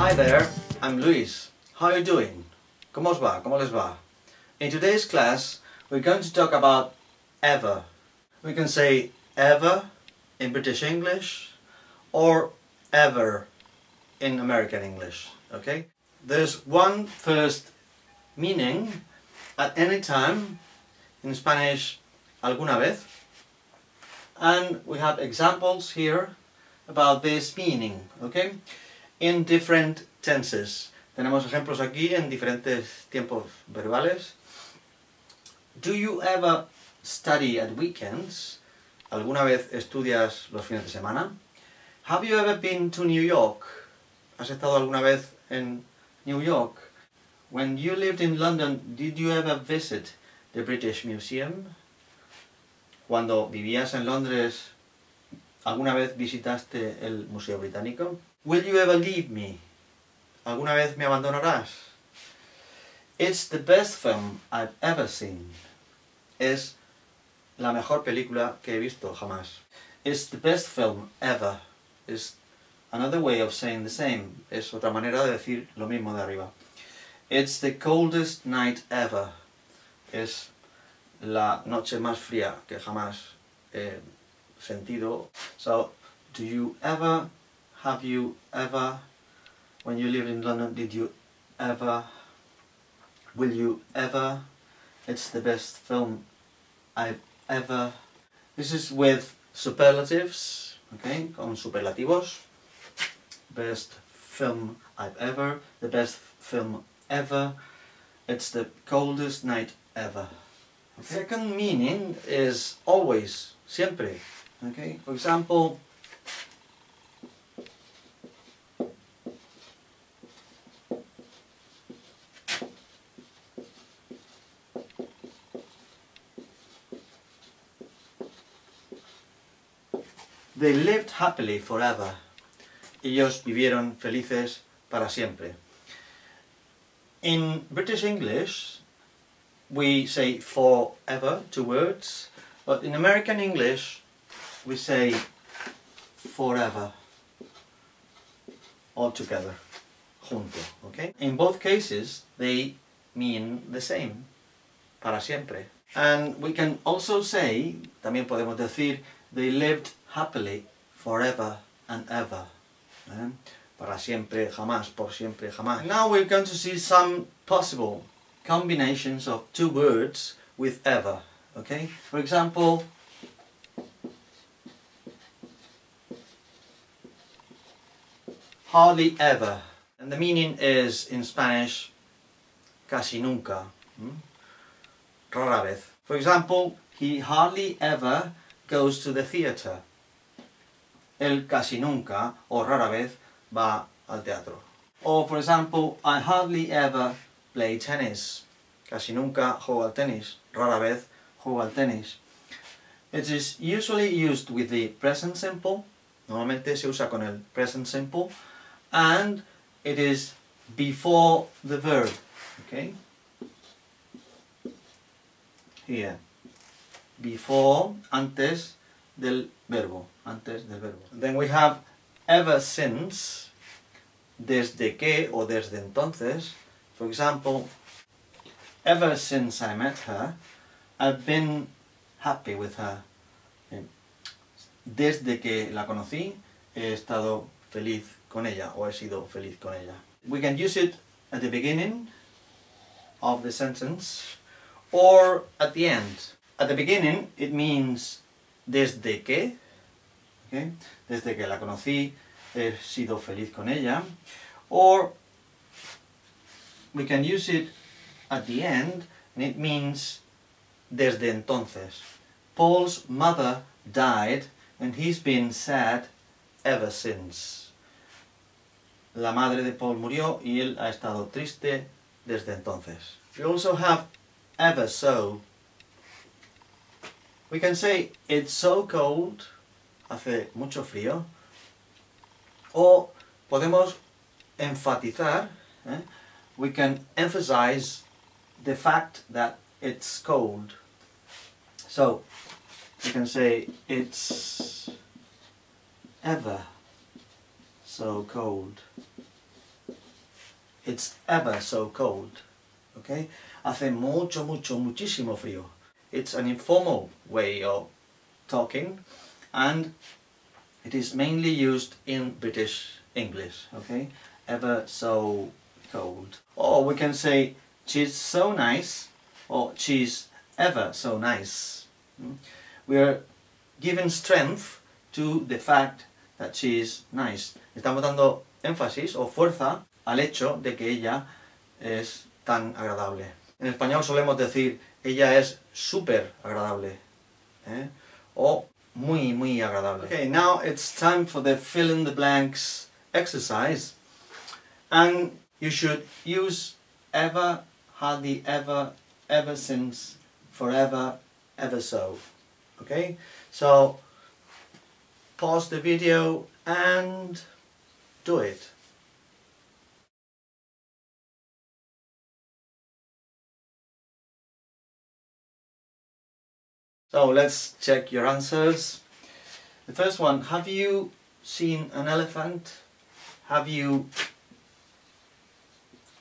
Hi there, I'm Luis. How are you doing? ¿Cómo os va? ¿Cómo les va? In today's class, we're going to talk about ever. We can say ever in British English or ever in American English, okay? There's one first meaning at any time, in Spanish alguna vez, and we have examples here about this meaning, okay? In different tenses. Tenemos ejemplos aquí en diferentes tiempos verbales. Do you ever study at weekends? ¿Alguna vez estudias los fines de semana? Have you ever been to New York? ¿Has estado alguna vez en New York? When you lived in London, did you ever visit the British Museum? Cuando vivías en Londres, ¿alguna vez visitaste el Museo Británico? Will you ever leave me? ¿Alguna vez me abandonarás? It's the best film I've ever seen. Es la mejor película que he visto jamás. It's the best film ever. Is another way of saying the same. Es otra manera de decir lo mismo de arriba. It's the coldest night ever. Es la noche más fría que jamás he sentido. So, do you ever, have you ever, when you lived in London, did you ever, will you ever, it's the best film I've ever. This is with superlatives, okay, con superlativos. Best film I've ever, the best film ever, it's the coldest night ever. Okay. Second meaning is always, siempre, okay. For example, they lived happily forever. Ellos vivieron felices para siempre. In British English, we say forever, two words, but in American English, we say forever, all together, junto, okay? In both cases, they mean the same, para siempre. And we can also say, también podemos decir, they lived happily forever and ever. Para siempre, jamás, por siempre, jamás. Now we're going to see some possible combinations of two words with ever. Okay? For example, hardly ever. And the meaning is, in Spanish, casi nunca. Rara vez. For example, he hardly ever goes to the theatre. Él casi nunca, o rara vez, va al teatro. Or, for example, I hardly ever play tennis. Casi nunca juego al tenis. Rara vez juego al tenis. It is usually used with the present simple. Normalmente se usa con el present simple. And it is before the verb. Okay? Here. Before, antes del verbo. Antes del verbo. Then we have ever since, desde que o desde entonces. For example, ever since I met her, I've been happy with her. Desde que la conocí, he estado feliz con ella, o he sido feliz con ella. We can use it at the beginning of the sentence, or at the end. At the beginning, it means desde que, okay? Desde que la conocí, he sido feliz con ella. Or we can use it at the end, and it means desde entonces. Paul's mother died, and he's been sad ever since. La madre de Paul murió, y él ha estado triste desde entonces. We also have ever so. We can say, it's so cold, hace mucho frío. O podemos enfatizar, we can emphasize the fact that it's cold. So, we can say, it's ever so cold. It's ever so cold. Okay? Hace muchísimo frío. It's an informal way of talking, and it is mainly used in British English. Okay? Ever so cold. Or we can say she's so nice, or she's ever so nice. We are giving strength to the fact that she is nice. Estamos dando énfasis o fuerza al hecho de que ella es tan agradable. En español solemos decir ella es súper agradable, o muy agradable. Okay, now it's time for the fill in the blanks exercise, and you should use ever, hardly ever, ever since, forever, ever so. Okay, so pause the video and do it. So let's check your answers. The first one, have you seen an elephant? Have you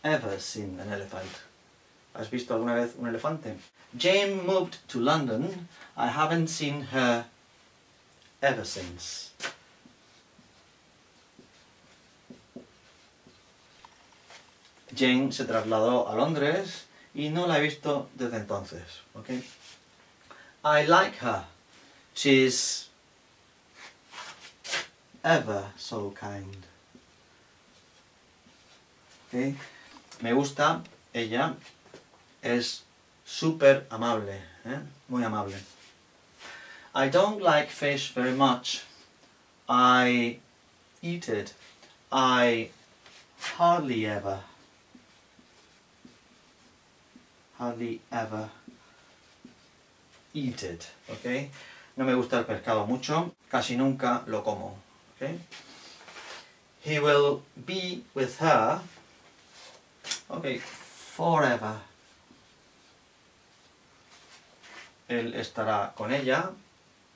ever seen an elephant? ¿Has visto alguna vez un elefante? Jane moved to London. I haven't seen her ever since. Jane se trasladó a Londres y no la he visto desde entonces. Okay? I like her. She's ever so kind. Okay? Me gusta, ella es súper amable, muy amable. I don't like fish very much. I eat it. I hardly ever eat it. Okay? No me gusta el pescado mucho, casi nunca lo como. Okay? He will be with her, okay, forever. Él estará con ella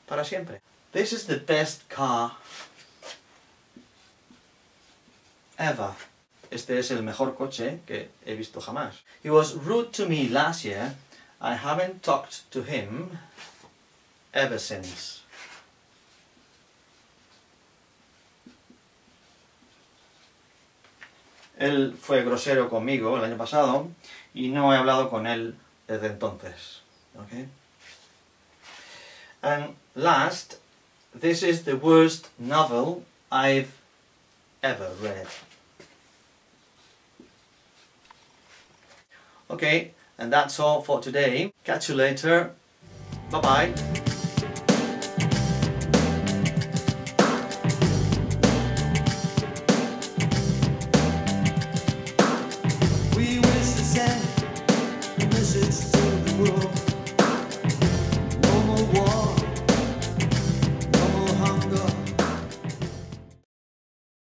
para siempre. This is the best car ever. Este es el mejor coche que he visto jamás. He was rude to me last year. I haven't talked to him ever since. Él fue grosero conmigo el año pasado y no he hablado con él desde entonces. Okay? And last, this is the worst novel I've ever read. Okay, and that's all for today. Catch you later. Bye-bye. We wish to send a message to the world.